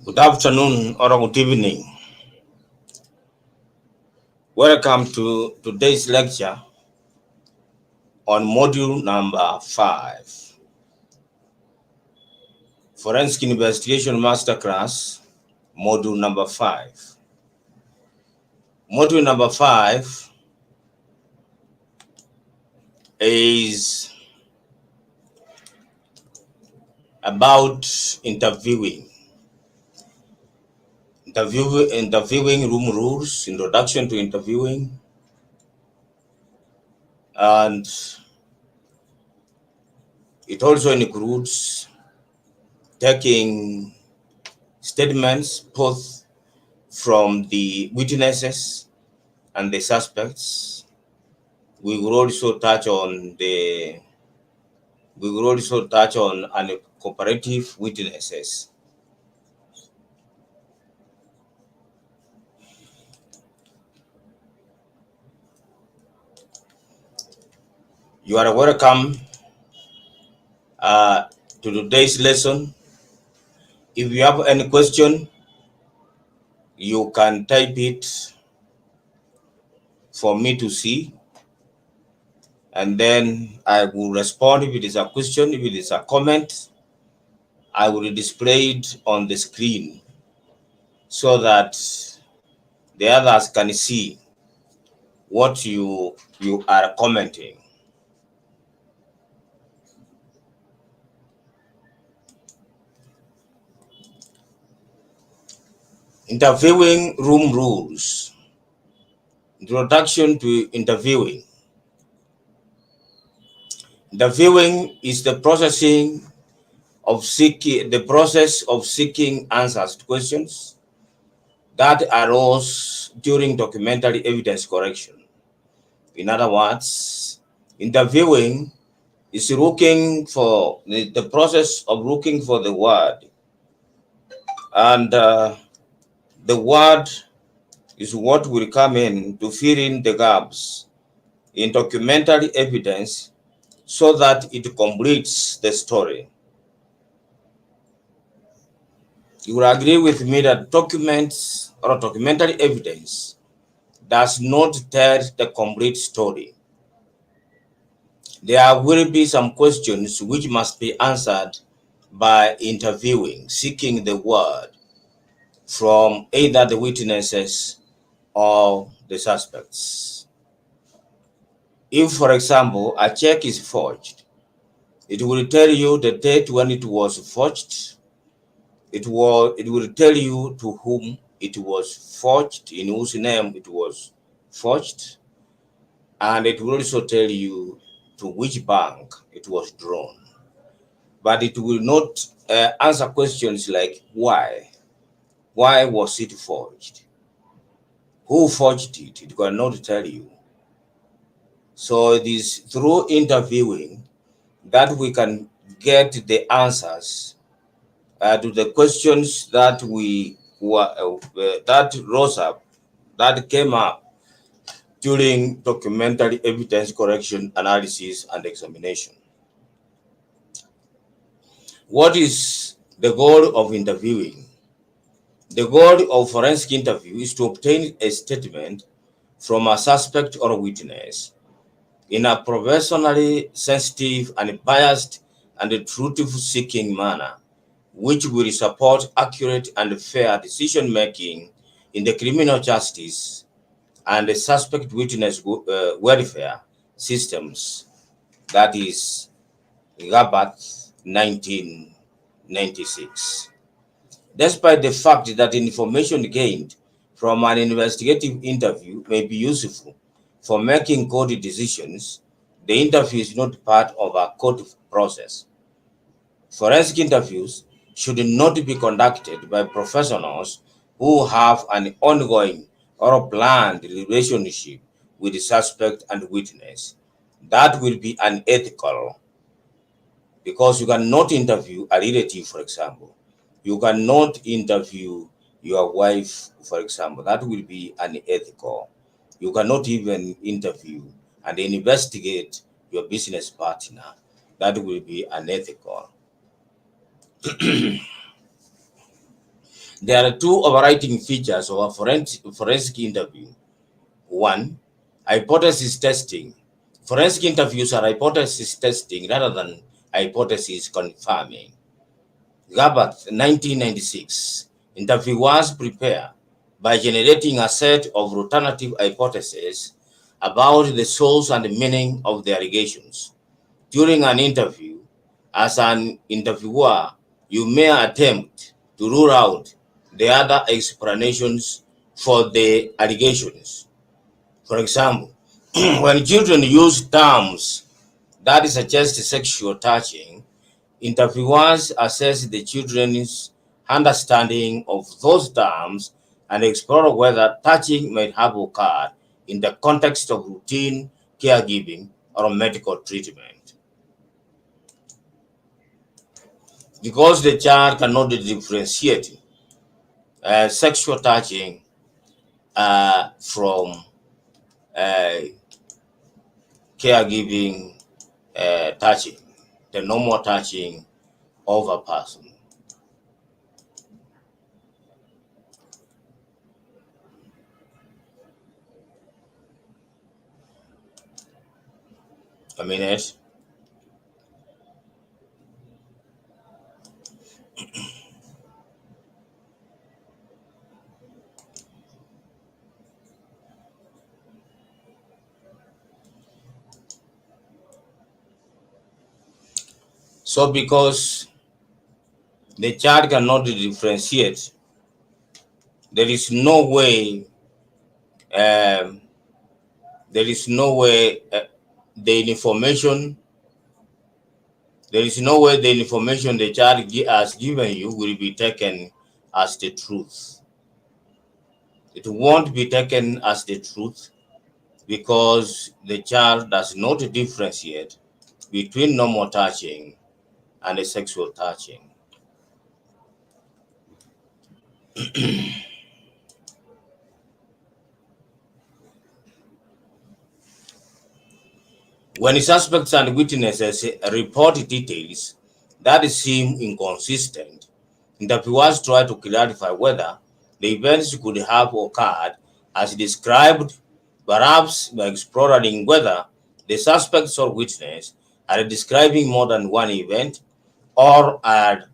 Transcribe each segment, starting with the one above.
Good afternoon or good evening. Welcome to today's lecture on module number 5, Forensic Investigation Masterclass, module number 5. Module number 5 is about interviewing room rules, introduction to interviewing, and it also includes taking statements both from the witnesses and the suspects. We will also touch on uncooperative witnesses. You are welcome to today's lesson. If you have any question, you can type it for me to see, and then I will respond. If it is a question, if it is a comment, I will display it on the screen so that the others can see what you are commenting. Interviewing room rules. Introduction to interviewing. Interviewing is the process of seeking answers to questions that arose during documentary evidence collection. In other words, interviewing is looking for the process of looking for the word, and the word is what will come in to fill in the gaps in documentary evidence so that it completes the story. You will agree with me that documents or documentary evidence does not tell the complete story. There will be some questions which must be answered by interviewing, seeking the word from either the witnesses or the suspects. If, for example, a check is forged, it will tell you the date when it was forged. It will tell you to whom it was forged, in whose name it was forged, and it will also tell you to which bank it was drawn. But it will not answer questions like why. Why was it forged? Who forged it? It cannot tell you. So it is through interviewing that we can get the answers to the questions that that came up during documentary evidence collection, analysis, and examination. What is the goal of interviewing? The goal of forensic interview is to obtain a statement from a suspect or witness in a professionally sensitive and biased and truth-seeking manner, which will support accurate and fair decision-making in the criminal justice and the suspect witness welfare systems, that is GABAT 1996. Despite the fact that information gained from an investigative interview may be useful for making court decisions, the interview is not part of a court process. Forensic interviews should not be conducted by professionals who have an ongoing or planned relationship with the suspect and witness. That will be unethical, because you cannot interview a relative, for example. You cannot interview your wife, for example. That will be unethical. You cannot even interview and investigate your business partner. That will be unethical. There are two overriding features of a forensic interview. One, hypothesis testing. Forensic interviews are hypothesis testing rather than hypothesis confirming. Gabbard, 1996. Interviewers prepare by generating a set of alternative hypotheses about the source and meaning of the allegations. During an interview, as an interviewer, you may attempt to rule out the other explanations for the allegations. For example, when children use terms that suggest sexual touching, interviewers assess the children's understanding of those terms and explore whether touching might have occurred in the context of routine caregiving or medical treatment. Because the child cannot differentiate sexual touching from caregiving touching, the normal touching of a person. A minute. So because the child cannot differentiate, there is no way um, there is no way the information there is no way the information the child has given you will be taken as the truth. It won't be taken as the truth because the child does not differentiate between normal touching and a sexual touching. When suspects and witnesses report details that seem inconsistent, interviewers try to clarify whether the events could have occurred as described, perhaps by exploring whether the suspects or witness are describing more than one event or are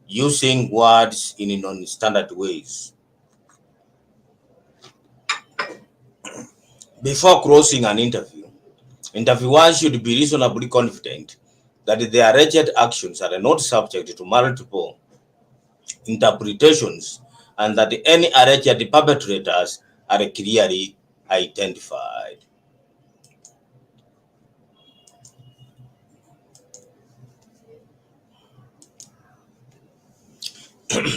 using words in non-standard ways. Before closing an interview, interviewers should be reasonably confident that their alleged actions are not subject to multiple interpretations and that any alleged perpetrators are clearly identified.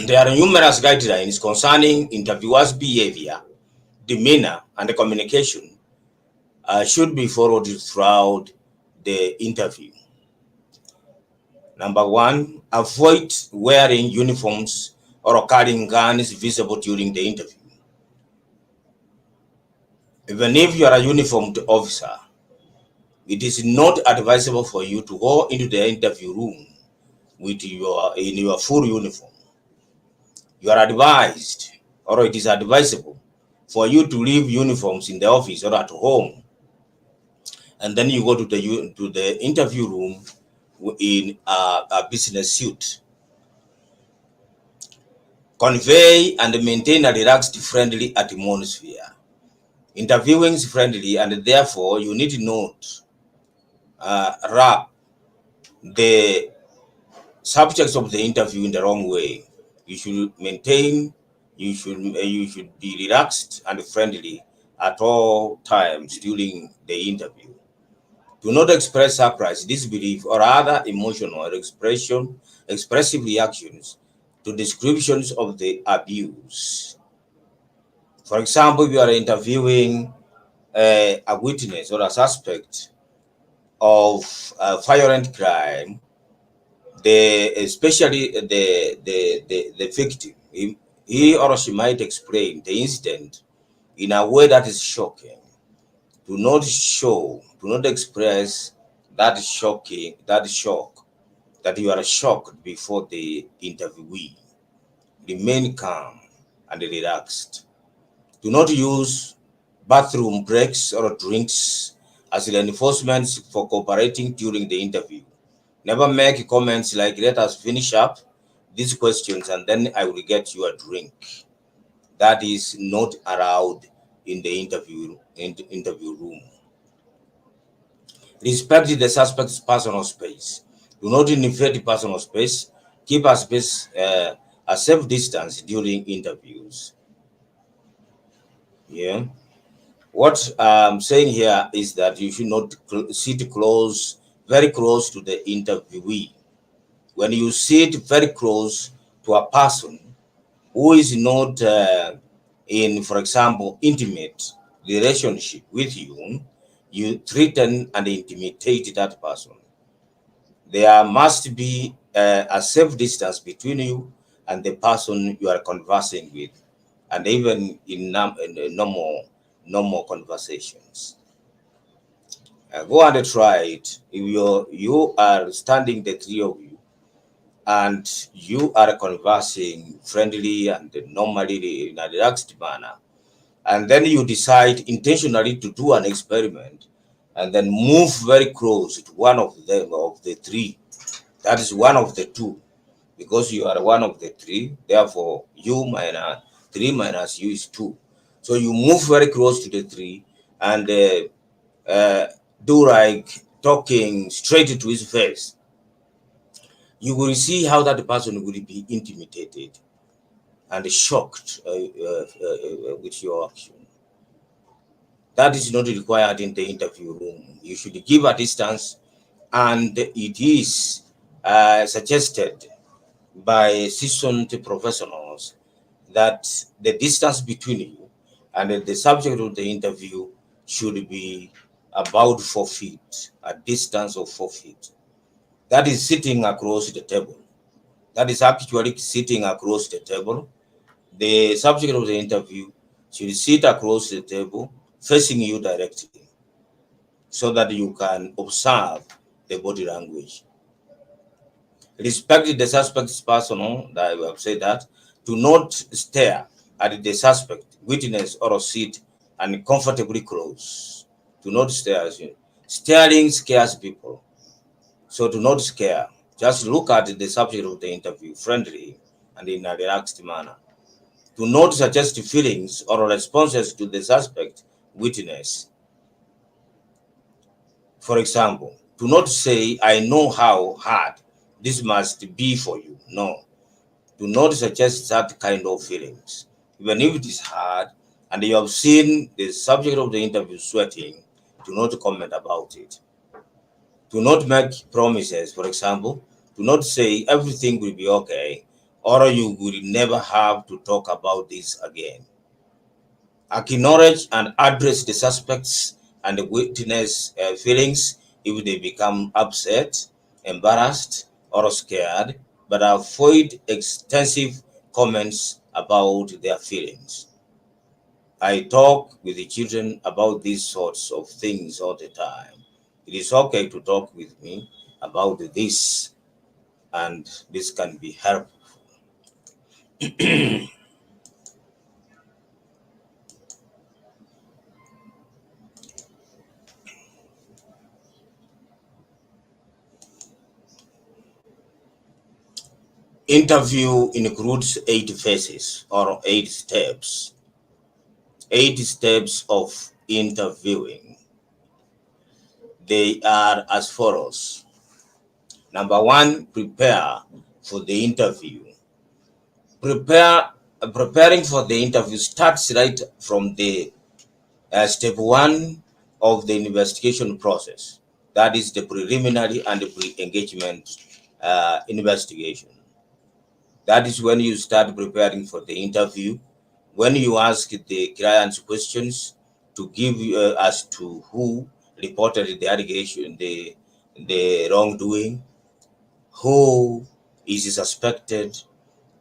There are numerous guidelines concerning interviewers' behavior, demeanor, and communication should be followed throughout the interview. Number one, avoid wearing uniforms or carrying guns visible during the interview. Even if you are a uniformed officer, it is not advisable for you to go into the interview room in your full uniform. You are advised, or it is advisable, for you to leave uniforms in the office or at home, and then you go to the interview room in a business suit. Convey and maintain a relaxed, friendly atmosphere. Interviewing is friendly, and therefore you need not wrap the subjects of the interview in the wrong way. You should maintain, you should be relaxed and friendly at all times during the interview. Do not express surprise, disbelief, or other emotional or expressive reactions to descriptions of the abuse. For example, if you are interviewing a witness or a suspect of a violent crime, especially the victim, he or she might explain the incident in a way that is shocking. Do not express that shock that you are shocked before the interviewee. remain calm and relaxed. Do not use bathroom breaks or drinks as reinforcements for cooperating during the interview. Never make comments like, let us finish up these questions and then I will get you a drink. That is not allowed in the interview room. Respect the suspect's personal space. Do not invade personal space. Keep a space, a safe distance during interviews. Yeah. What I'm saying here is that you should not sit close, very close to the interviewee. When you sit very close to a person who is not in, for example, intimate relationship with you, you threaten and intimidate that person. There must be a safe distance between you and the person you are conversing with, and even in normal conversations. Go and try it. If you are standing, the three of you, and you are conversing friendly and normally in a relaxed manner, and then you decide intentionally to do an experiment, and then move very close to one of the three. That is one of the two, because you are one of the three. Therefore, you minus three minus you is two. So you move very close to the three and do like talking straight to his face. You will see how that person will be intimidated and shocked with your action. That is not required in the interview room. You should give a distance, and it is suggested by seasoned professionals that the distance between you and the subject of the interview should be about 4 feet, a distance of 4 feet. That is sitting across the table. That is actually sitting across the table. The subject of the interview should sit across the table, facing you directly, so that you can observe the body language. Respect the suspect's personal, that I have said that. Do not stare at the suspect, witness, or sit uncomfortably close. Do not stare at you. Staring scares people. So do not scare. Just look at the subject of the interview friendly and in a relaxed manner. Do not suggest feelings or responses to the suspect, witness. For example, do not say, I know how hard this must be for you. No. Do not suggest that kind of feelings. Even if it is hard and you have seen the subject of the interview sweating, do not comment about it. Do not make promises. For example, do not say everything will be okay or you will never have to talk about this again. Acknowledge and address the suspects and the witness feelings if they become upset, embarrassed, or scared, but avoid extensive comments about their feelings. I talk with the children about these sorts of things all the time. It is okay to talk with me about this, and this can be helpful. Interview includes 8 phases or 8 steps. 8 steps of interviewing. They are as follows. Number one, prepare for the interview. Preparing for the interview starts right from the step one of the investigation process. That is the preliminary and the pre-engagement investigation. That is when you start preparing for the interview, when you ask the clients questions to give as to who reported the allegation, the wrongdoing, who is suspected,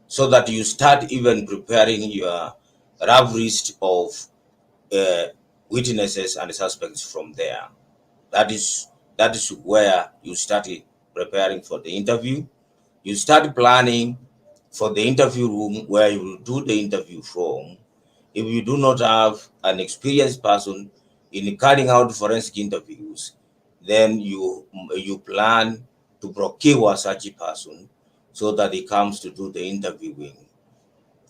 so that you start even preparing your rough list of uh, witnesses and suspects from there. That is where you start preparing for the interview. You start planning for the interview room where you will do the interview from. If you do not have an experienced person in carrying out forensic interviews, then you plan to procure such a person so that he comes to do the interviewing.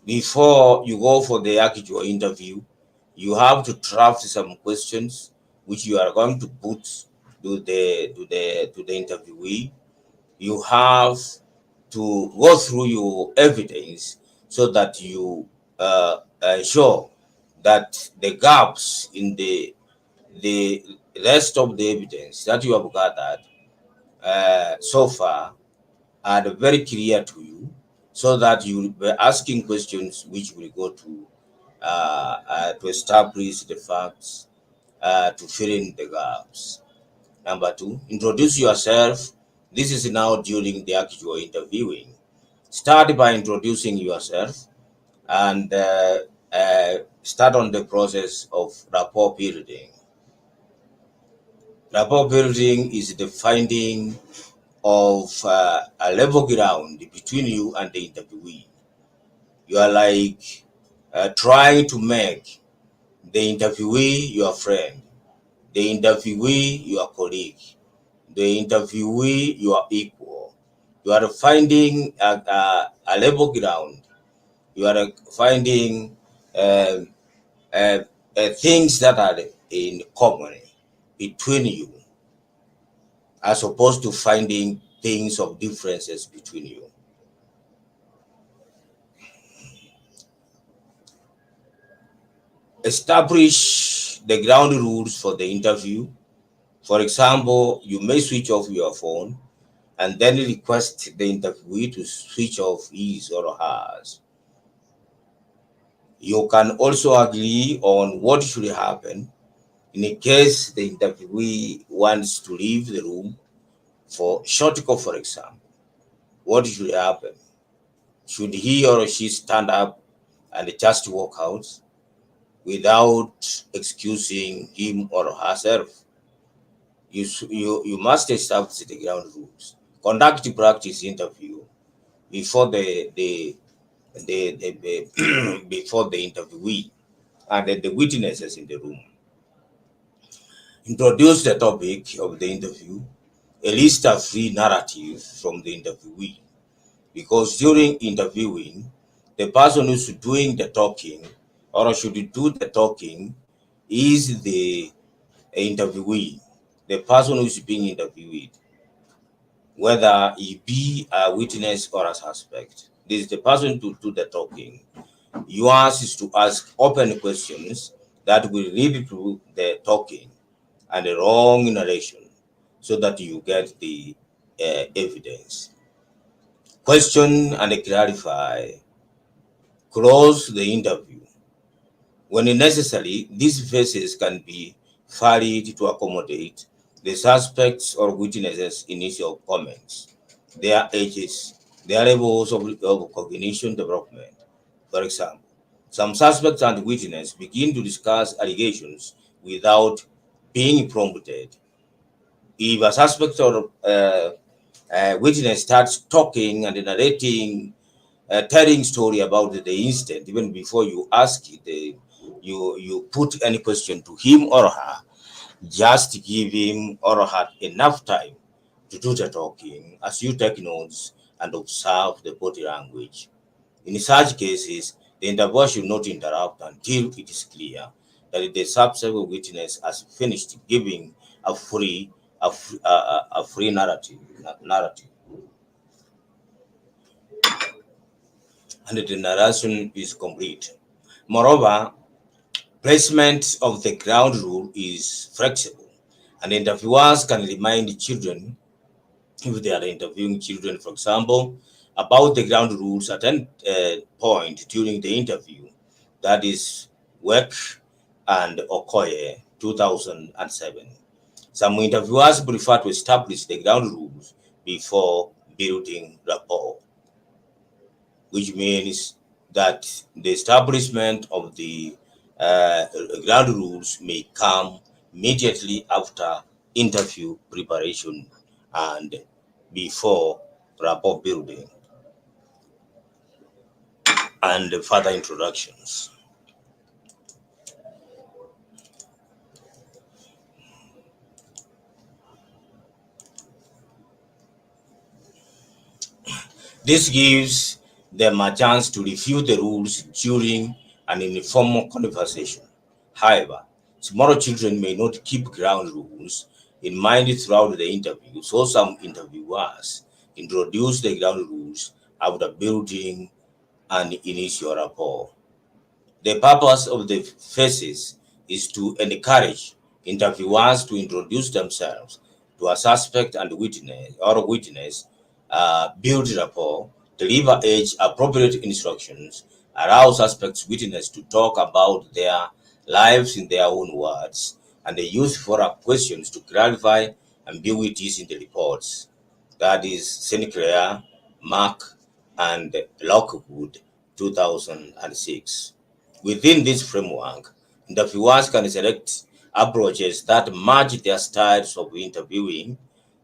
Before you go for the actual interview, you have to draft some questions which you are going to put to the interviewee. You have to go through your evidence so that you ensure that the gaps in the rest of the evidence that you have gathered so far are very clear to you, so that you will be asking questions which will go to establish the facts, to fill in the gaps. Number two, introduce yourself. This is now during the actual interviewing. Start by introducing yourself and start on the process of rapport building. Rapport building is the finding of a level ground between you and the interviewee. You are like trying to make the interviewee your friend, the interviewee your colleague, the interviewee your equal. You are finding a level ground. You are finding um, uh, things that are in common between you, as opposed to finding things of differences between you. Establish the ground rules for the interview. For example, you may switch off your phone and then request the interviewee to switch off his or hers. You can also agree on what should happen in case the interviewee wants to leave the room for short call, for example. What should happen? Should he or she stand up and just walk out without excusing him or herself? You must establish the ground rules. Conduct the practice interview before the before the interviewee and the witnesses in the room. Introduce the topic of the interview. List a free narrative from the interviewee, because during interviewing, the person who's doing the talking or should do the talking is the interviewee, the person who's being interviewed, whether he be a witness or a suspect. This is the person to do the talking. Yours is to ask open questions that will lead to the talking and the wrong narration so that you get the evidence. Question and clarify. Close the interview. When necessary, these phases can be varied to accommodate the suspects or witnesses' initial comments, their ages, their levels of cognition development. For example, some suspects and witnesses begin to discuss allegations without being prompted. If a suspect or witness starts talking and narrating, telling story about the incident, even before you ask it, you put any question to him or her, just give him or her enough time to do the talking as you take notes and observe the body language. In such cases, the interviewer should not interrupt until it is clear that the subsequent witness has finished giving a free a free narrative, and the narration is complete. Moreover, placement of the ground rule is flexible, and interviewers can remind children, if they are interviewing children, for example, about the ground rules at any point during the interview. That is Work and Okoye 2007. Some interviewers prefer to establish the ground rules before building rapport, which means that the establishment of the uh, ground rules may come immediately after interview preparation and before rapport building. and further introductions. This gives them a chance to review the rules during an informal conversation. However, tomorrow children may not keep ground rules in mind throughout the interview, so some interviewers introduce the ground rules after building an initial rapport. The purpose of the phases is to encourage interviewers to introduce themselves to a suspect and witness, build rapport, deliver age-appropriate instructions, allow suspects witness to talk about their lives in their own words, and they use follow-up questions to clarify ambiguities in the reports. That is Sinclair, Mark, and Lockwood, 2006. Within this framework, interviewers can select approaches that match their styles of interviewing,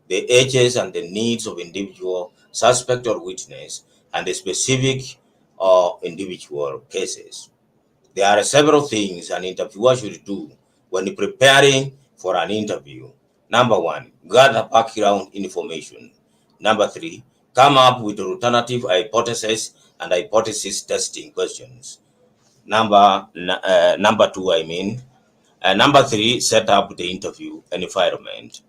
the ages and the needs of individual suspect or witness, and the specific or individual cases. There are several things an interviewer should do when preparing for an interview. Number one, gather background information. Number three, come up with alternative hypotheses and hypothesis testing questions. Number two, I mean. Number three, set up the interview environment.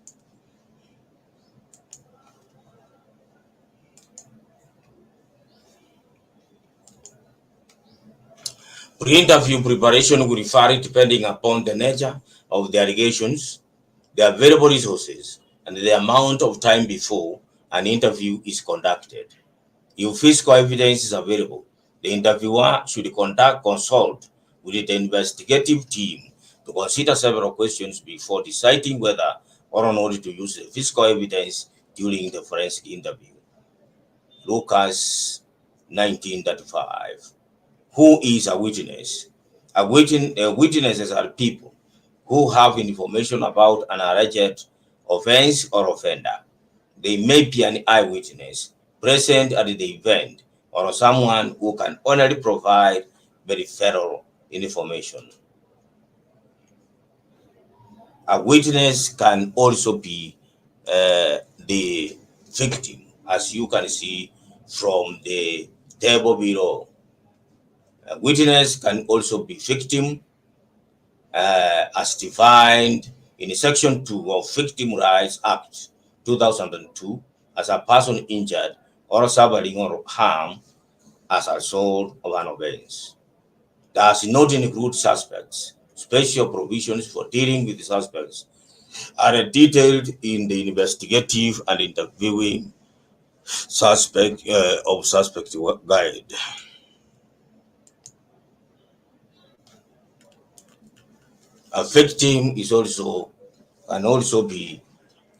Pre-interview preparation will vary depending upon the nature of the allegations, the available resources, and the amount of time before an interview is conducted. If physical evidence is available, the interviewer should consult with the investigative team to consider several questions before deciding whether or not to use the physical evidence during the forensic interview. Lucas 1935. Who is a witness? Witnesses are people who have information about an alleged offense or offender. They may be an eyewitness present at the event or someone who can only provide very thorough information. A witness can also be the victim, as you can see from the table below. A witness can also be victim as defined in Section 2 of Victim Rights Act 2002 as a person injured or suffering or harm as a result of an offense. Does not include suspects. Special provisions for dealing with the suspects are detailed in the investigative and interviewing suspect guide. A victim can also be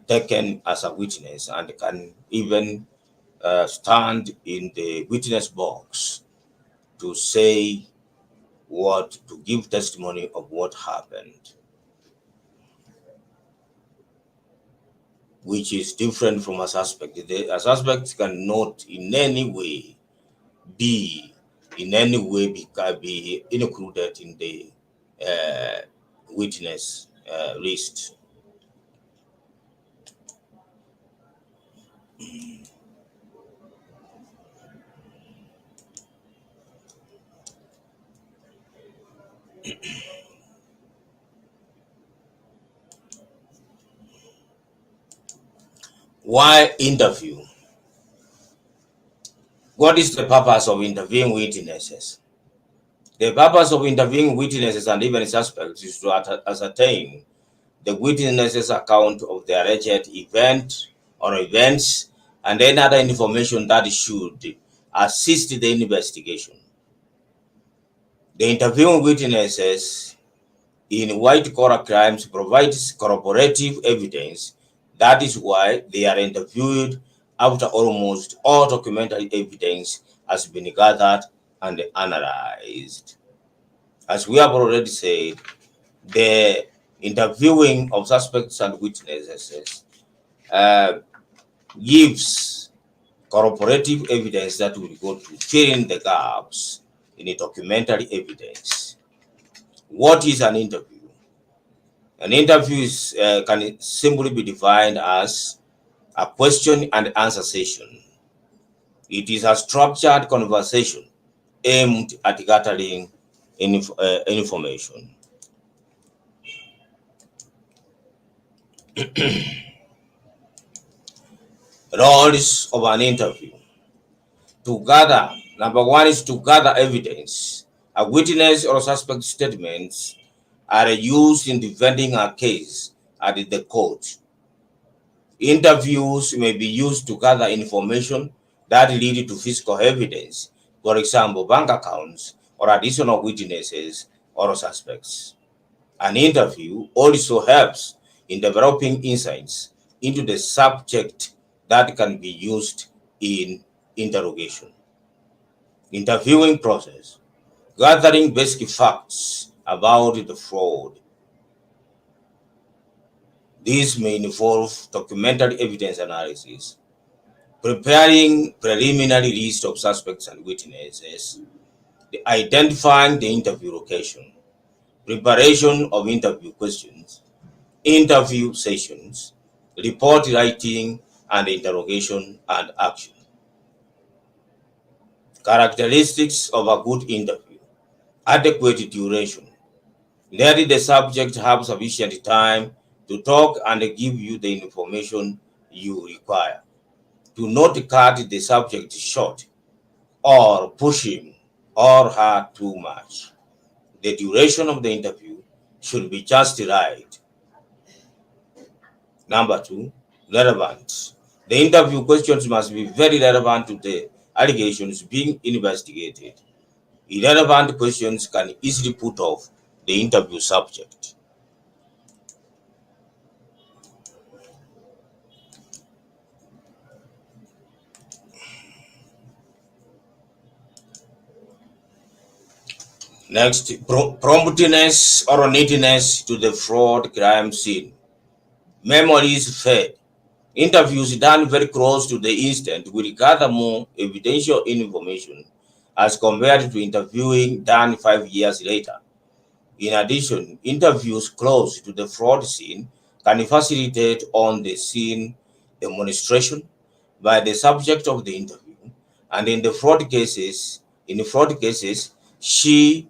taken as a witness and can even stand in the witness box to say to give testimony of what happened, which is different from a suspect. A suspect cannot in any way be included in the uh, witness list. Why interview? What is the purpose of interviewing witnesses? The purpose of interviewing witnesses and even suspects is to ascertain the witnesses' account of the alleged event or events and any other information that should assist the investigation. The interviewing witnesses in white-collar crimes provides corroborative evidence. That is why they are interviewed after almost all documentary evidence has been gathered and analyzed. As we have already said, the interviewing of suspects and witnesses gives corroborative evidence that will go to fill in the gaps in documentary evidence. What is an interview? An interview can simply be defined as a question and answer session. It is a structured conversation aimed at gathering information. Roles of an interview. To gather, number one is to gather evidence. A witness or suspect statements are used in defending a case at the court. Interviews may be used to gather information that lead to physical evidence, for example, bank accounts or additional witnesses or suspects. An interview also helps in developing insights into the subject that can be used in interrogation. Interviewing process. Gathering basic facts about the fraud. This may involve documentary evidence analysis, preparing preliminary list of suspects and witnesses, identifying the interview location, preparation of interview questions, interview sessions, report writing, and interrogation and action. Characteristics of a good interview. Adequate duration. Let the subject have sufficient time to talk and give you the information you require. Do not cut the subject short or push him or her too much. The duration of the interview should be just right. Number two, relevance. The interview questions must be very relevant to the allegations being investigated. Irrelevant questions can easily put off the interview subject. Next, promptness or neatness to the fraud crime scene. Memories fed. Interviews done very close to the instant will gather more evidential information as compared to interviewing done 5 years later. In addition, interviews close to the fraud scene can facilitate on the scene demonstration by the subject of the interview, and in fraud cases, she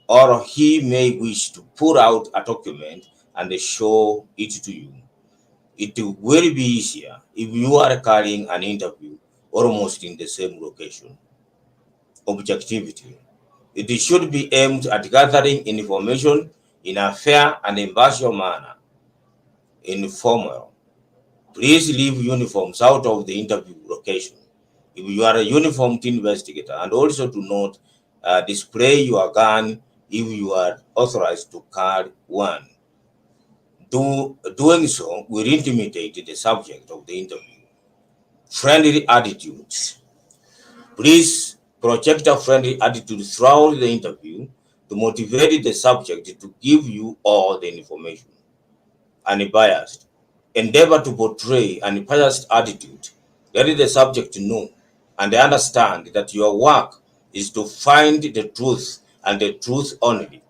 or he may wish to pull out a document and show it to you. It will be easier if you are carrying an interview almost in the same location. Objectivity. It should be aimed at gathering information in a fair and impartial manner. Informal. Please leave uniforms out of the interview location. If you are a uniformed investigator, and also do not display your gun if you are authorized to carry one. Doing so will intimidate the subject of the interview. Friendly attitudes. Please project a friendly attitude throughout the interview to motivate the subject to give you all the information. Unbiased. Endeavor to portray an unbiased attitude. Let the subject know and understand that your work is to find the truth and the truth only.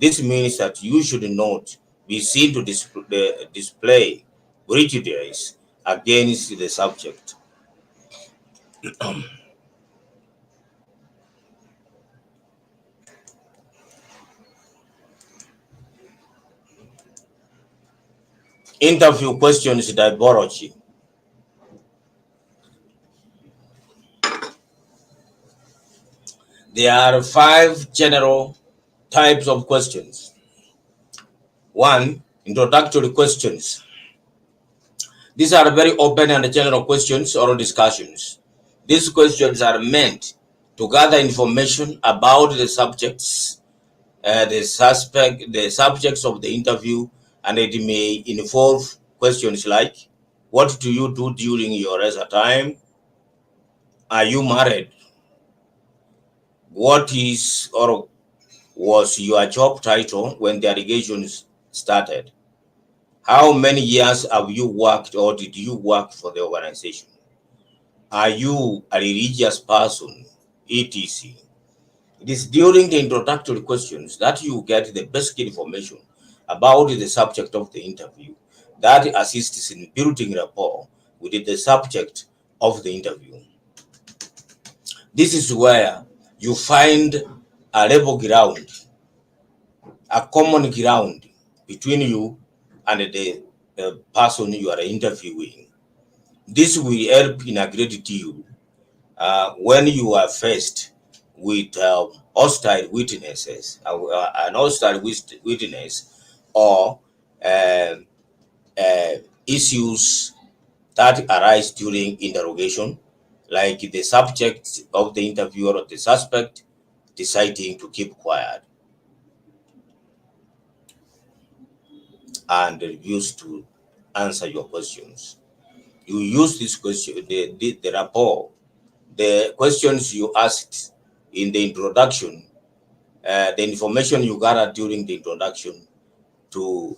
This means that you should not be seen to display prejudice against the subject. Interview questions typology. There are 5 general types of questions. 1. Introductory questions. These are very open and general questions or discussions. These questions are meant to gather information about the subjects, the subjects of the interview, and it may involve questions like, what do you do during your leisure time? Are you married? What is or was your job title when the allegations started? How many years have you worked or did you work for the organization? Are you a religious person? etc. It is during the introductory questions that you get the basic information about the subject of the interview that assists in building rapport with the subject of the interview. This is where you find a level ground, a common ground between you and the person you are interviewing. This will help in a great deal when you are faced with hostile witnesses, an hostile witness, or uh, uh, issues that arise during interrogation, like the subject of the interviewer or the suspect deciding to keep quiet and refuse to answer your questions. You use this question, the rapport, the questions you asked in the introduction, the information you gather during the introduction to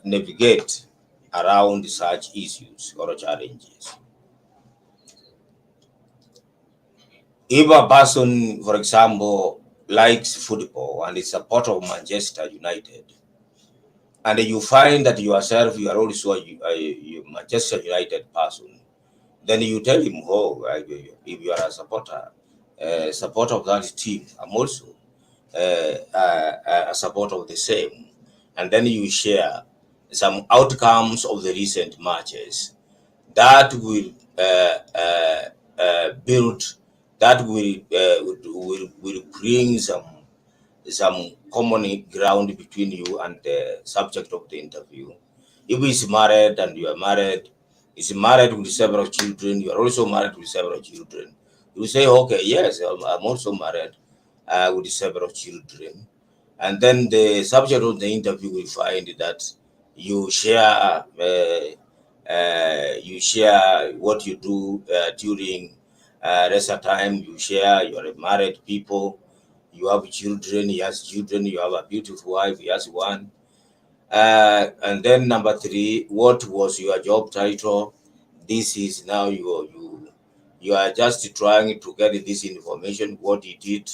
navigate around such issues or challenges. If a person, for example, likes football and is a supporter of Manchester United, and you find that yourself you are also a Manchester United person, then you tell him, "Oh, if you are a supporter of that team, I'm also a supporter of the same," and then you share some outcomes of the recent matches that will build, that will bring some common ground between you and the subject of the interview. If he's married and you are married, is married with several children, you are also married with several children. You say, okay, yes, I'm also married with several children. And then the subject of the interview will find that you share you share what you do during leisure time. You share, you are married people, you have children, he has children, you have a beautiful wife, he has one. And then number three, what was your job title? This is now you are just trying to get this information, what he did.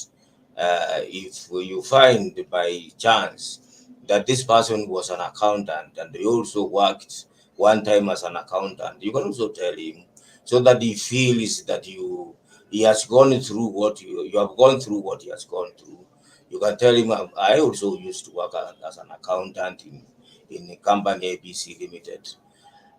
If you find by chance that this person was an accountant and he also worked one time as an accountant, you can also tell him so that he feels that he has gone through what you have gone through what he has gone through. You can tell him, I also used to work as an accountant in the company ABC Limited.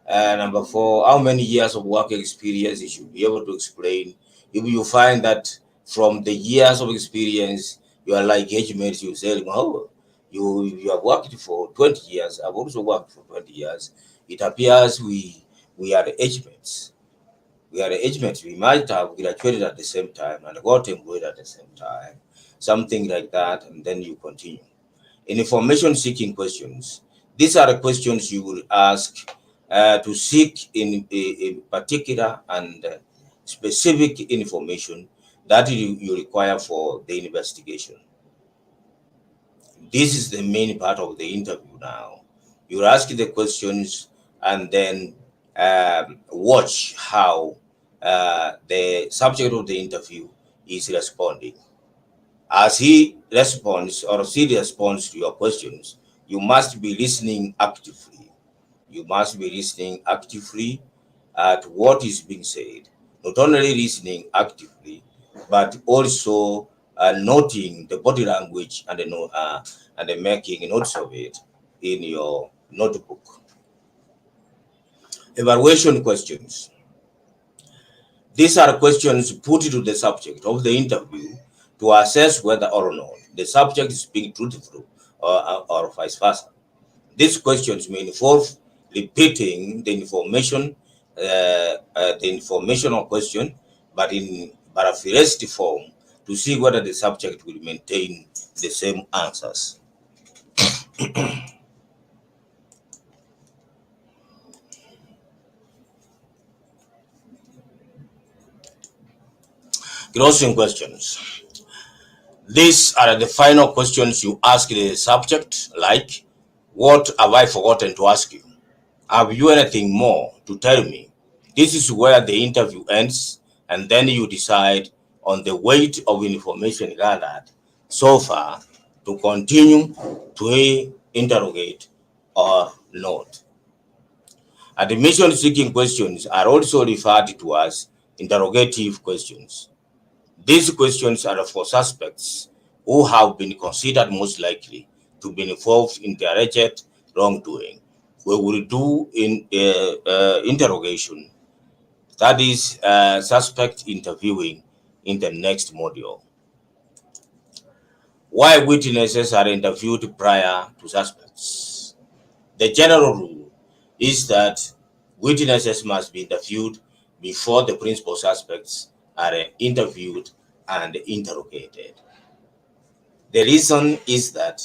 Number four, how many years of work experience you should be able to explain. If you find that from the years of experience, you are like age mates, you say, oh, you have worked for 20 years. I've also worked for 20 years. It appears we are age mates. We are age mates. We might have graduated at the same time and got employed at the same time. Something like that, and then you continue. In information seeking questions, these are the questions you will ask to seek in particular and specific information that you require for the investigation. This is the main part of the interview now. You ask the questions and then watch how the subject of the interview is responding. As he responds or she responds to your questions, you must be listening actively. You must be listening actively at what is being said. Not only listening actively, but also noting the body language and and making notes of it in your notebook. Evaluation questions. These are questions put to the subject of the interview to assess whether or not the subject is being truthful or vice versa. These questions may involve repeating the informational question, but in paraphrased form to see whether the subject will maintain the same answers. Closing questions. These are the final questions you ask the subject, like, what have I forgotten to ask you? Have you anything more to tell me? This is where the interview ends, and then you decide on the weight of information gathered so far to continue to interrogate or not. Admission-seeking questions are also referred to as interrogative questions. These questions are for suspects who have been considered most likely to be involved in the alleged wrongdoing. We will do in interrogation, that is suspect interviewing, in the next module. Why witnesses are interviewed prior to suspects? The general rule is that witnesses must be interviewed before the principal suspects are interviewed and interrogated. The reason is that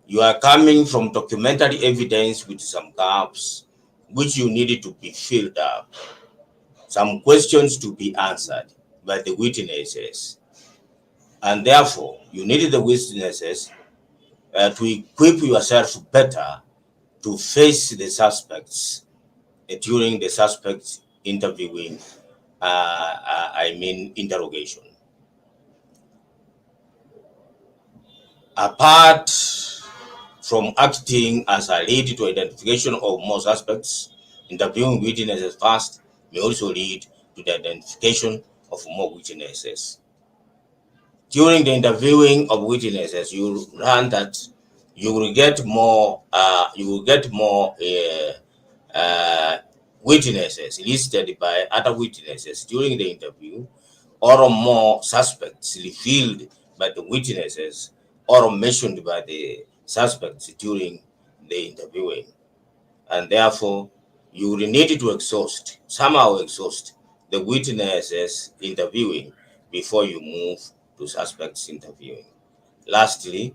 you are coming from documentary evidence with some gaps which you needed to be filled up, some questions to be answered by the witnesses, and therefore you needed the witnesses to equip yourself better to face the suspects during the suspect's interviewing, interrogation. Apart from acting as a lead to identification of more suspects, interviewing witnesses first may also lead to the identification of more witnesses. During the interviewing of witnesses, you learn that you will get more witnesses listed by other witnesses during the interview, or more suspects revealed by the witnesses or mentioned by the suspects during the interviewing. And therefore, you will need to somehow exhaust the witnesses interviewing before you move to suspects interviewing. Lastly,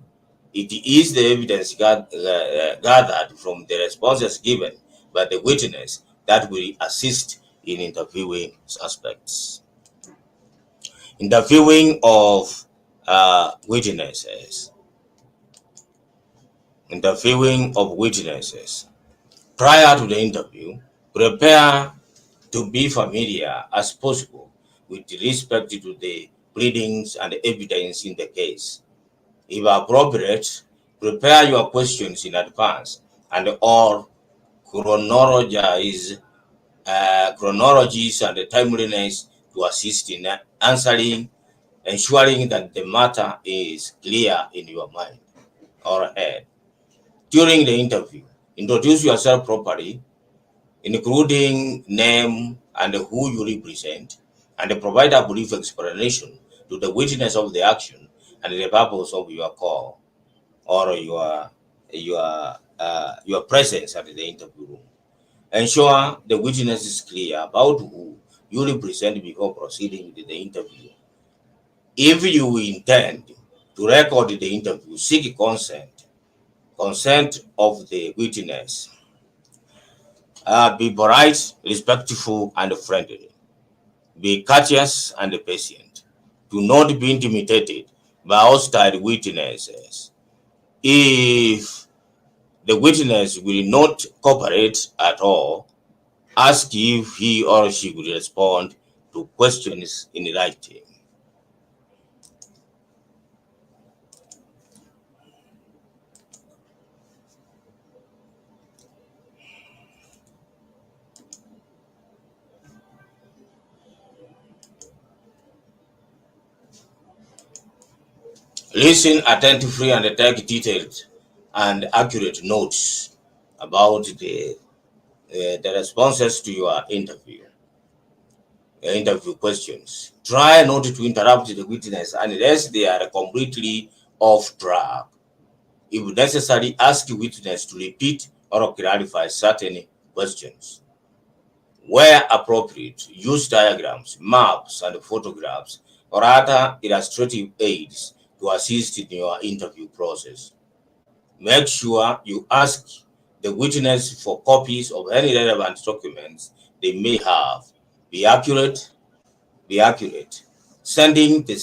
it is the evidence gathered from the responses given by the witness that will assist in interviewing suspects. Interviewing of witnesses. Interviewing of witnesses. Prior to the interview, prepare to be familiar as possible with respect to the pleadings and evidence in the case. If appropriate, prepare your questions in advance and all chronologies and timeliness to assist in answering, ensuring that the matter is clear in your mind or head. During the interview, introduce yourself properly, including name and who you represent, and provide a brief explanation to the witness of the action and the purpose of your call or your presence at the interview room. Ensure the witness is clear about who you represent before proceeding with the interview. If you intend to record the interview, seek consent of the witness. Be polite, respectful, and friendly. Be courteous and patient. Do not be intimidated by hostile witnesses. If the witness will not cooperate at all, ask if he or she will respond to questions in writing. Listen attentively and take detailed and accurate notes about the responses to your interview questions. Try not to interrupt the witness unless they are completely off track. If necessary, ask the witness to repeat or clarify certain questions. Where appropriate, use diagrams, maps, and photographs or other illustrative aids to assist in your interview process. Make sure you ask the witness for copies of any relevant documents they may have. Be accurate. Sending the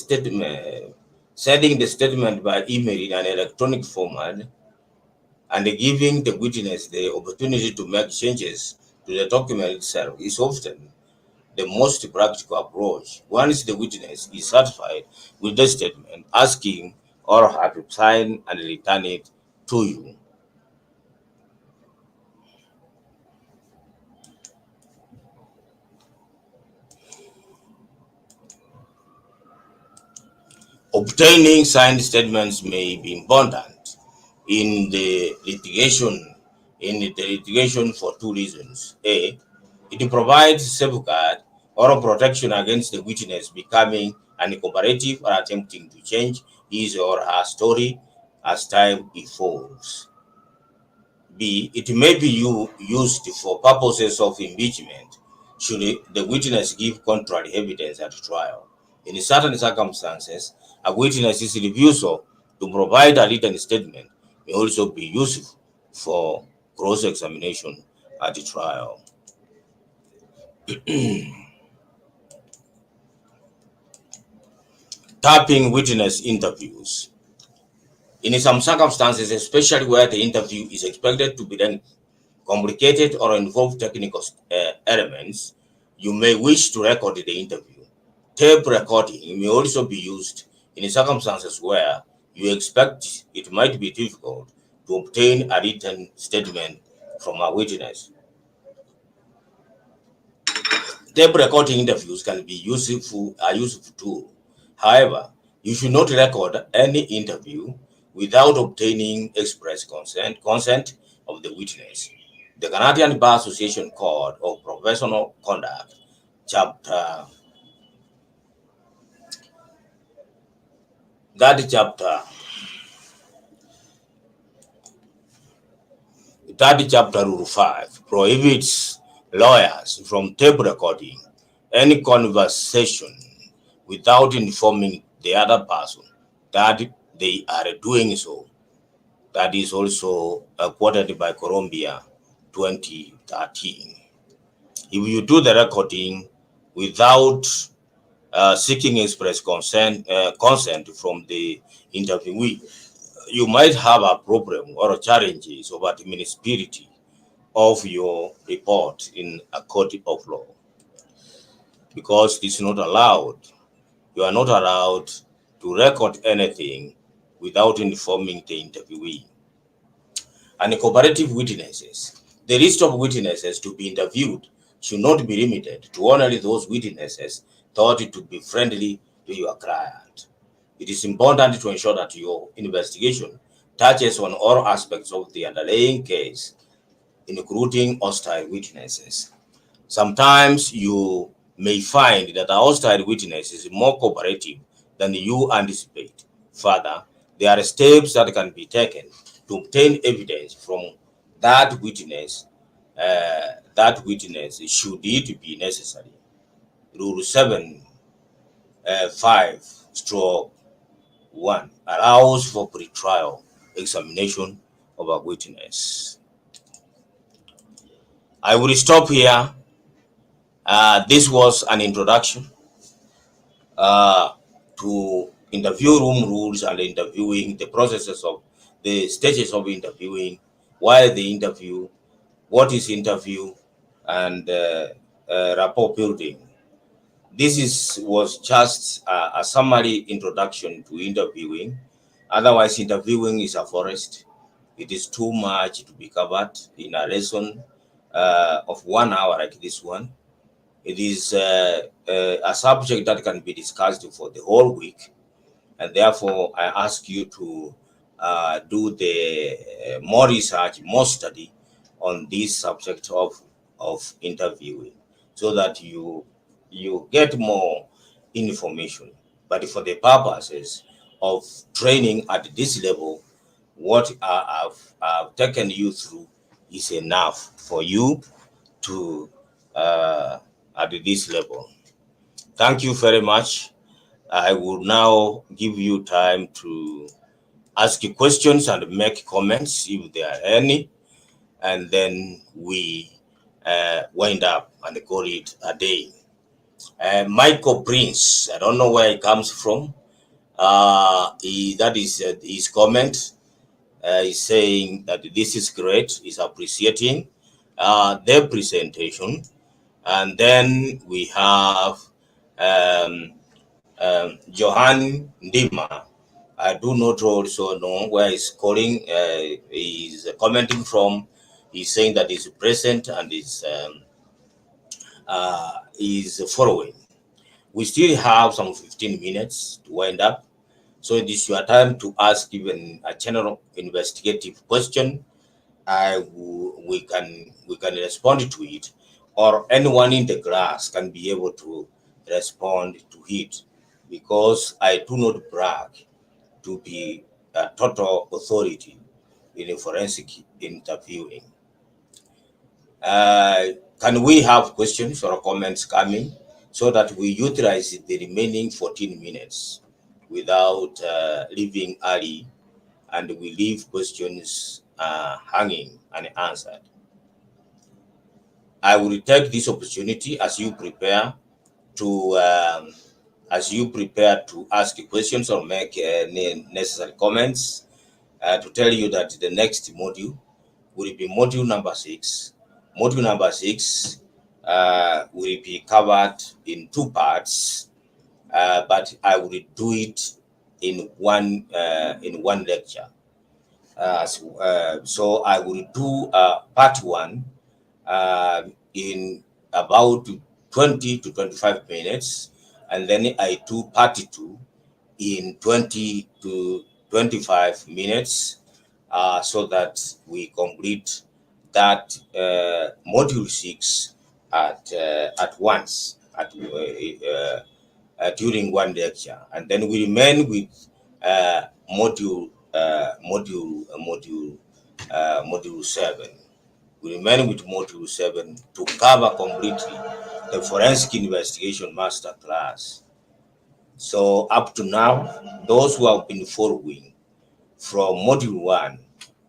statement by email in an electronic format and giving the witness the opportunity to make changes to the document itself is often the most practical approach. Once the witness is satisfied with the statement, asking or her to sign and return it to you. Obtaining signed statements may be important in the litigation for two reasons. A, it provides safeguard or protection against the witness becoming uncooperative or attempting to change his or her story as time evolves. B, it may be used for purposes of impeachment should the witness give contrary evidence at trial. In certain circumstances, a witness's refusal to provide a written statement may also be useful for cross-examination at the trial. Tapping witness interviews. In some circumstances, especially where the interview is expected to be lengthy, complicated, or involve technical elements, you may wish to record the interview. Tape recording may also be used in circumstances where you expect it might be difficult to obtain a written statement from a witness. Tape recording interviews can be a useful tool. However, you should not record any interview without obtaining express consent of the witness. The Canadian Bar Association Code of Professional Conduct, chapter that chapter rule 5 prohibits lawyers from tape recording any conversation without informing the other person that they are doing so. That is also quoted by Columbia 2013. If you do the recording without seeking express consent from the interviewee, you might have a problem or challenges of admissibility of your report in a court of law, because it is not allowed. You are not allowed to record anything without informing the interviewee. And cooperative witnesses. The list of witnesses to be interviewed should not be limited to only those witnesses thought to be friendly to your client. It is important to ensure that your investigation touches on all aspects of the underlying case, including hostile witnesses. Sometimes you may find that a hostile witness is more cooperative than you anticipate. Further, there are steps that can be taken to obtain evidence from that witness. Should it be necessary. Rule 7 5/1 allows for pre-trial examination of a witness. I will stop here. This was an introduction to interview room rules and interviewing, the processes of the stages of interviewing, why the interview, what is interview, and rapport building. This was just a summary introduction to interviewing. Otherwise, interviewing is a forest. It is too much to be covered in a lesson of 1 hour like this one. It is a subject that can be discussed for the whole week, and therefore I ask you to do the more research, more study on this subject of interviewing, so that you get more information. But for the purposes of training at this level, what I've taken you through is enough for you to at this level. Thank you very much. I will now give you time to ask you questions and make comments if there are any, and then we wind up and call it a day. Michael Prince, I don't know where he comes from. That is his comment. He's saying that this is great. He's appreciating the presentation. And then we have Johan Ndima. I do not also know where he's calling, he's commenting from. He's saying that he's present and is following. We still have some 15 minutes to wind up. So it is your time to ask even a general investigative question. We can respond to it, or anyone in the class can be able to respond to it, because I do not brag to be a total authority in forensic interviewing. Can we have questions or comments coming so that we utilize the remaining 14 minutes without leaving early, and we leave questions hanging unanswered? I will take this opportunity as you prepare to ask questions or make necessary comments, to tell you that the next module will be module number 6. Module number 6 will be covered in 2 parts, but I will do it in one lecture. So I will do part 1 in about 20 to 25 minutes, and then I do part 2 in 20 to 25 minutes, so that we complete that module 6 at once, during one lecture, and then we remain with module 7. We remain with module 7 to cover completely the forensic investigation masterclass. So up to now, those who have been following from module 1,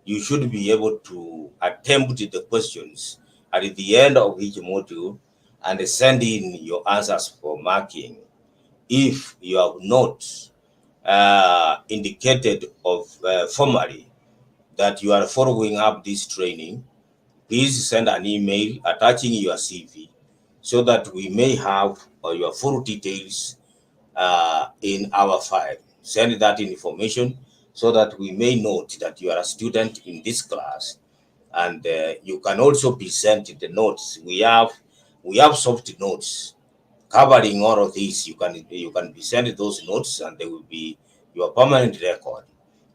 you should be able to attempt the questions at the end of each module and send in your answers for marking. If you have not indicated formally that you are following up this training, please send an email attaching your CV so that we may have your full details in our file. Send that information so that we may note that you are a student in this class, and you can also be sent the notes. We have soft notes covering all of these. You can be sent those notes, and they will be your permanent record.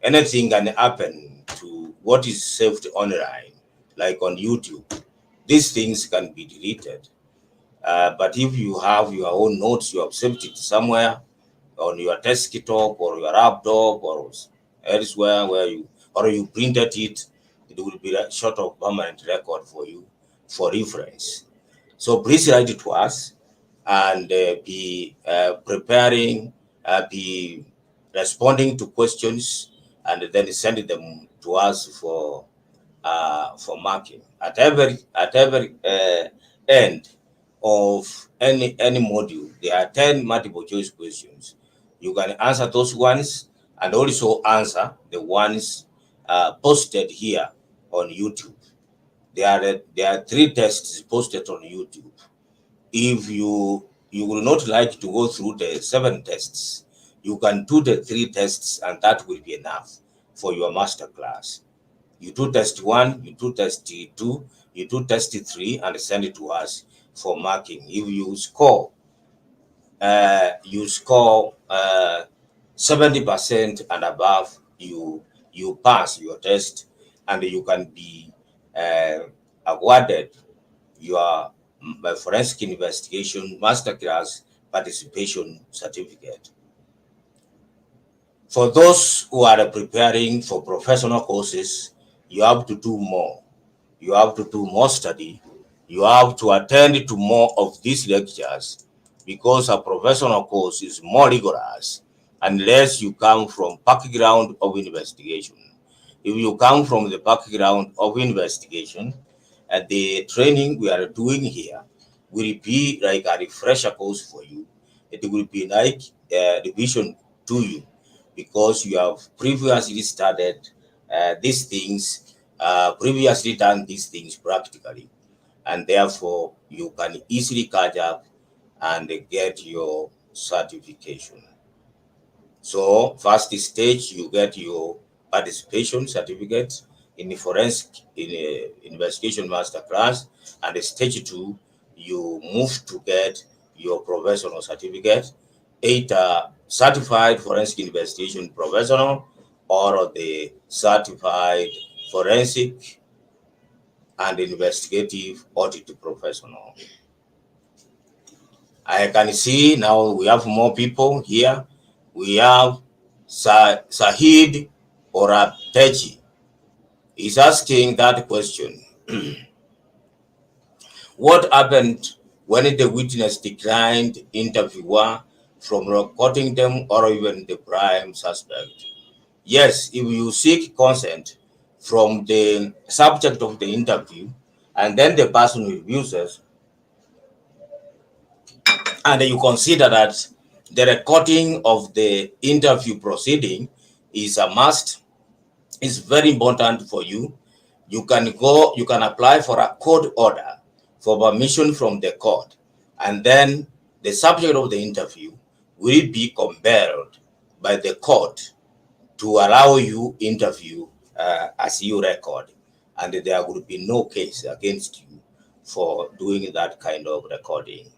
Anything can happen to what is saved online, like on YouTube. These things can be deleted. But if you have your own notes, you have saved it somewhere on your desktop or your laptop or elsewhere where you printed it, it will be a sort of permanent record for you for reference. So please write it to us, and be preparing, be responding to questions, and then sending them to us for marking. At every end of any module, there are 10 multiple choice questions. You can answer those ones and also answer the ones posted here on YouTube. There are 3 tests posted on YouTube. If you will not like to go through the 7 tests, you can do the 3 tests, and that will be enough for your master class. You do test 1, you do test 2, you do test 3, and send it to us for marking. If you score 70% and above, you pass your test, and you can be awarded your forensic investigation masterclass participation certificate. For those who are preparing for professional courses, you have to do more. You have to do more study. You have to attend to more of these lectures, because a professional course is more rigorous unless you come from background of investigation. If you come from the background of investigation, the training we are doing here will be like a refresher course for you. It will be like revision to you, because you have previously studied previously done these things practically, and therefore you can easily catch up and get your certification. So first stage, you get your participation certificate in the forensic in a investigation masterclass, and stage 2, you move to get your professional certificate, either certified forensic investigation professional or the certified forensic and investigative audit professional. I can see now we have more people here. We have Sahid Oratechi is asking that question. What happened when the witness declined interviewer from recording them or even the prime suspect? Yes, if you seek consent from the subject of the interview and then the person refuses, and you consider that the recording of the interview proceeding is a must, is very important for you, you can apply for a court order for permission from the court, and then the subject of the interview will be compelled by the court to allow you interview as you record, and there will be no case against you for doing that kind of recording.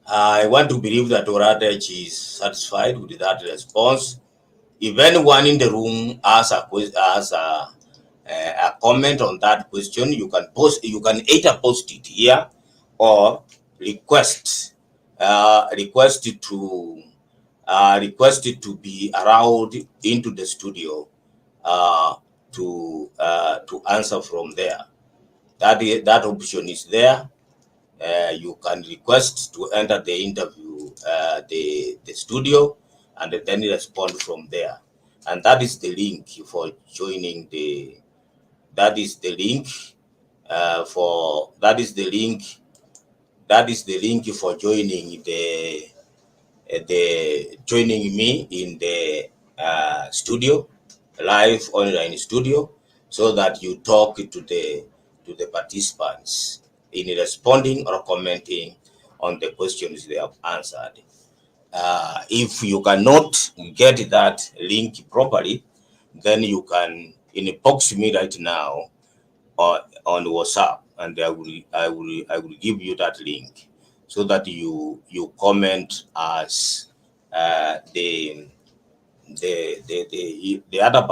I want to believe that Oratech is satisfied with that response. If anyone in the room has a comment on that question, you can post. You can either post it here or request it to be allowed into the studio to answer from there. That option is there. You can request to enter the interview, the studio, and then respond from there. And that is the link for joining the. That is the link for. That is the link. That is the link for joining the joining me in the studio, live online studio, so that you talk to the participants in responding or commenting on the questions they have answered. If you cannot get that link properly, then you can inbox me right now or on WhatsApp, and I will give you that link so that you comment as the other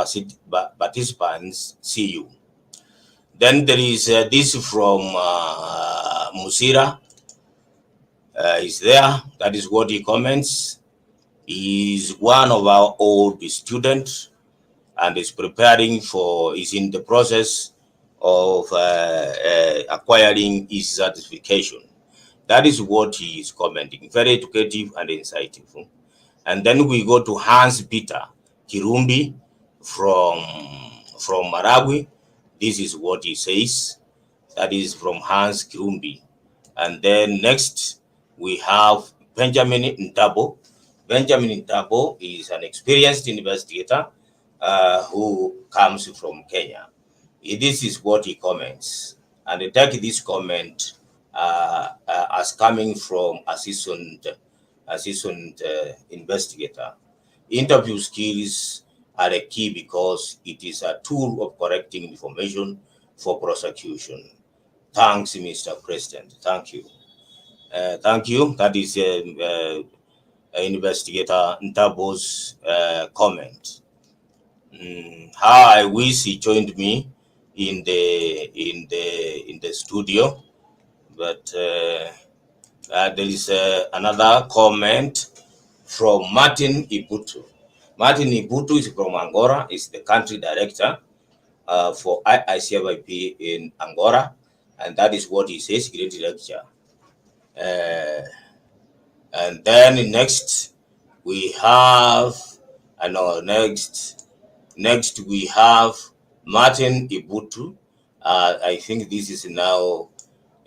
participants see you. Then there is this from Musira is there. That is what he comments. He is one of our old students and is in the process of acquiring his certification. That is what he is commenting. Very educative and insightful. And then we go to Hans Peter Kirumbi from Maragui. This is what he says. That is from Hans Kirumbi. And then next we have Benjamin Ntabo. Benjamin Ntabo is an experienced investigator who comes from Kenya. This is what he comments. And I take this comment as coming from assistant investigator. Interview skills are a key because it is a tool of correcting information for prosecution. Thanks, Mr. President. Thank you. Thank you. That is investigator Ntabo's comment. How I wish he joined me in the studio, but there is another comment from Martin Ibutu. Martin Ibutu is from Angola. Is the country director for ICFIP in Angola, and that is what he says. Great lecture. And then next we have next we have Martin Ibutu. I think this is now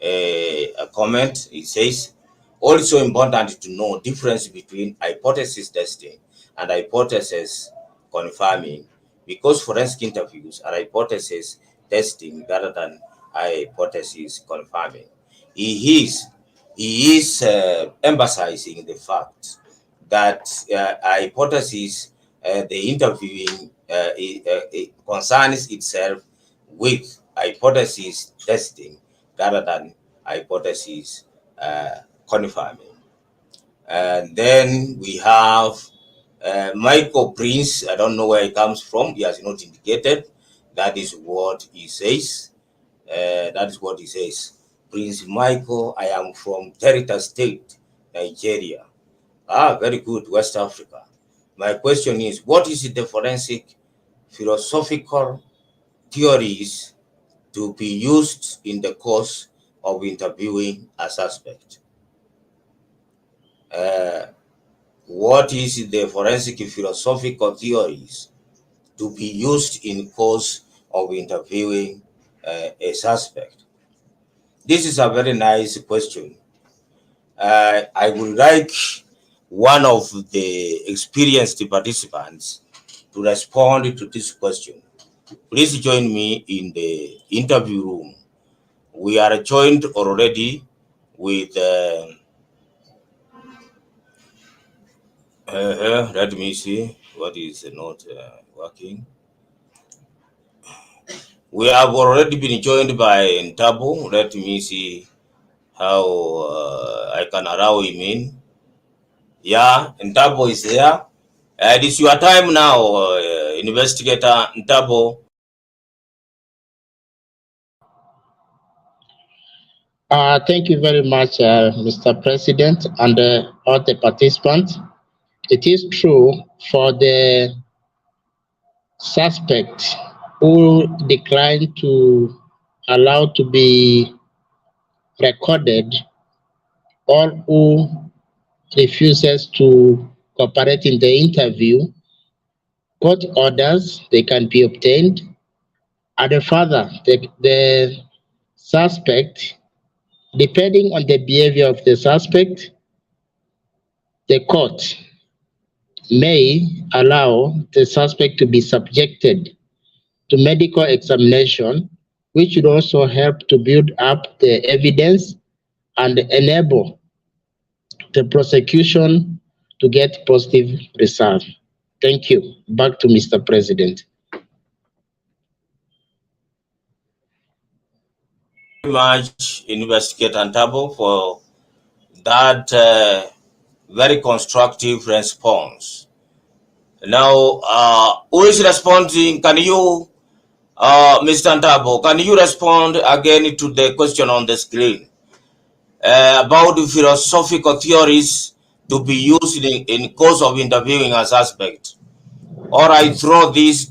a comment. It says, also important to know difference between hypothesis testing and hypothesis confirming, because forensic interviews are hypothesis testing rather than hypothesis confirming. he is emphasizing the fact that a hypothesis, the interviewing concerns itself with hypothesis testing rather than hypothesis confirming. And then we have Michael Prince. I don't know where he comes from. He has not indicated. That is what he says. That is what he says. Prince Michael, I am from Delta State, Nigeria. Ah, very good, West Africa. My question is, what is the forensic philosophical theories to be used in the course of interviewing a suspect? What is the forensic philosophical theories to be used in course of interviewing a suspect? This is a very nice question. I would like one of the experienced participants to respond to this question. Please join me in the interview room. We are joined already with, let me see, what is not working. We have already been joined by Ntabo. Let me see how I can allow him in. Yeah, Ntabo is here. It is your time now, Investigator Ntabo. Thank you very much, Mr. President, and all the participants. It is true for the suspect who declined to allow to be recorded or who refuses to cooperate in the interview, court orders they can be obtained, and further the suspect, depending on the behavior of the suspect, the court may allow the suspect to be subjected to medical examination, which would also help to build up the evidence and enable the prosecution to get positive results. Thank you. Back to Mr. President. Very much, Investigator Ntabo, for that very constructive response. Now, who is responding? Can you, Mr. Ntabo, can you respond again to the question on the screen about the philosophical theories to be used in course of interviewing a suspect? Or I throw this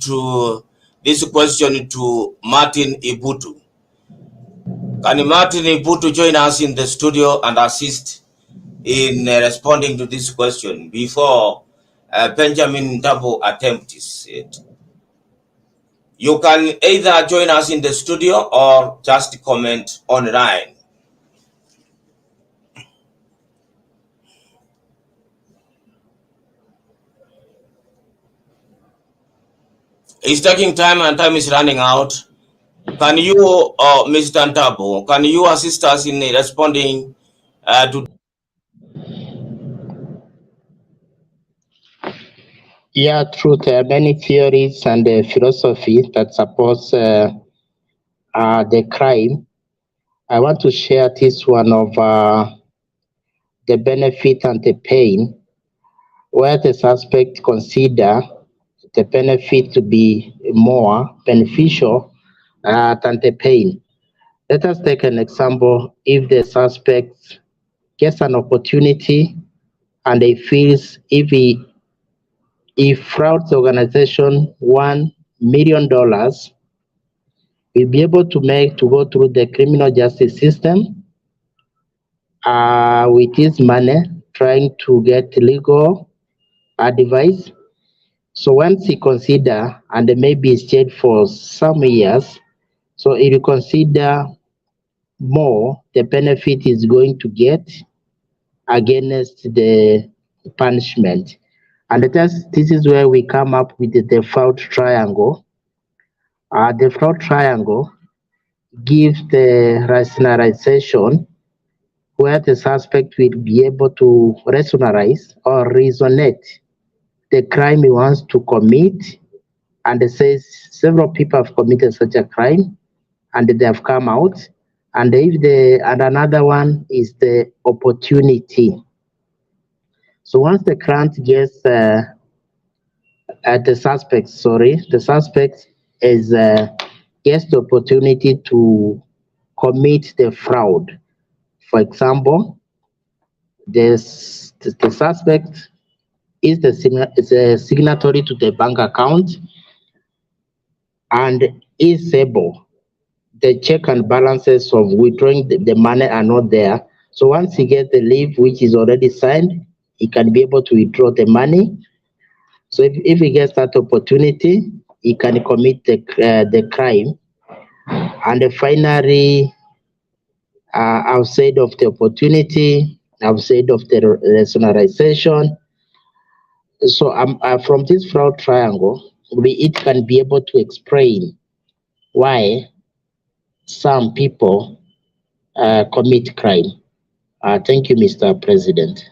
question to Martin Ibutu. Can Martin Ibutu join us in the studio and assist in responding to this question before Benjamin Ntabo attempts it? You can either join us in the studio or just comment online. It's taking time and time is running out. Can you, Mr. Ntabo, can you assist us in responding to? Yeah, true. There are many theories and philosophy that supports the crime. I want to share this one of the benefit and the pain, where the suspect consider the benefit to be more beneficial than the pain. Let us take an example. If the suspect gets an opportunity and he feels if he frauds the organization $1 million, he'll be able to go through the criminal justice system with his money, trying to get legal advice. So once he consider, and maybe stayed for some years, so he will consider more the benefit he's going to get against the punishment. And this is where we come up with the fraud triangle. The fraud triangle gives the rationalization where the suspect will be able to rationalize or resonate the crime he wants to commit, and it says several people have committed such a crime and they have come out. And another one is the opportunity. So once the client gets the suspect is gets the opportunity to commit the fraud. For example, the suspect is a signatory to the bank account and is able, the check and balances of withdrawing the money are not there. So once he gets the leave which is already signed, he can be able to withdraw the money. So if he gets that opportunity, he can commit the crime. And finally, outside of the opportunity, outside of the rationalization, so from this fraud triangle, it can be able to explain why some people commit crime. Thank you, Mr. President.